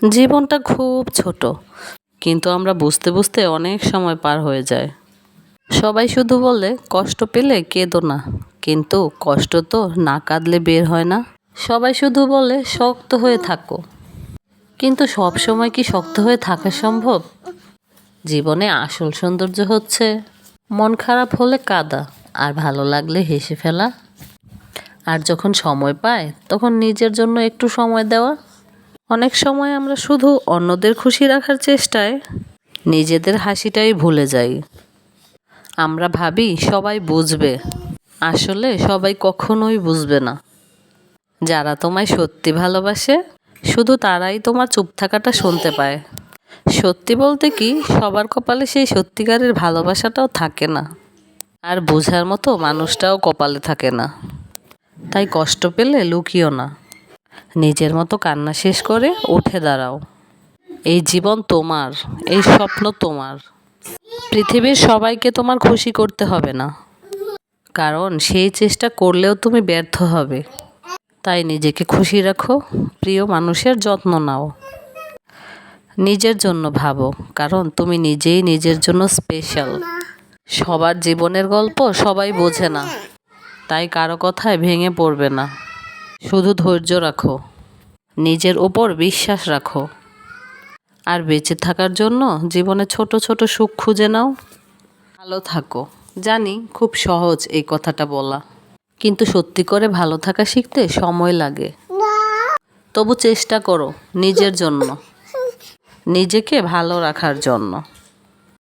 জীবনটা খুব ছোট, কিন্তু আমরা বুঝতে বুঝতে অনেক সময় পার হয়ে যায়। সবাই শুধু বলে কষ্ট পেলে কেঁদো না, কিন্তু কষ্ট তো না কাঁদলে বের হয় না। সবাই শুধু বলে শক্ত হয়ে থাকো, কিন্তু সব সময় কি শক্ত হয়ে থাকা সম্ভব? জীবনে আসল সৌন্দর্য হচ্ছে মন খারাপ হলে কাঁদা, আর ভালো লাগলে হেসে ফেলা, আর যখন সময় পায় তখন নিজের জন্য একটু সময় দেওয়া। অনেক সময় আমরা শুধু অন্যদের খুশি রাখার চেষ্টায় নিজেদের হাসিটাই ভুলে যাই। আমরা ভাবি সবাই বুঝবে, আসলে সবাই কখনোই বুঝবে না। যারা তোমায় সত্যি ভালোবাসে শুধু তারাই তোমার চুপ থাকাটা শুনতে পায়। সত্যি বলতে কি, সবার কপালে সেই সত্যিকারের ভালোবাসাটাও থাকে না, আর বোঝার মতো মানুষটাও কপালে থাকে না। তাই কষ্ট পেলে লুকিও না, নিজের মতো কান্না শেষ করে উঠে দাঁড়াও। এই জীবন তোমার, এই স্বপ্ন তোমার। পৃথিবীর সবাইকে তোমার খুশি করতে হবে না, কারণ সেই চেষ্টা করলেও তুমি ব্যর্থ হবে। তাই নিজেকে খুশি রাখো, প্রিয় মানুষের যত্ন নাও, নিজের জন্য ভাবো, কারণ তুমি নিজেই নিজের জন্য স্পেশাল। সবার জীবনের গল্প সবাই বোঝে না, তাই কারো কথায় ভেঙে পড়বে না। শুধু ধৈর্য রাখো, নিজের উপর বিশ্বাস রাখো, আর বেঁচে থাকার জন্য জীবনে ছোট ছোট সুখ খুঁজে নাও। ভালো থাকো, জানি খুব সহজ এই কথাটা বলা, কিন্তু সত্যি করে ভালো থাকা শিখতে সময় লাগে। তবু চেষ্টা করো নিজের জন্য, নিজেকে ভালো রাখার জন্য।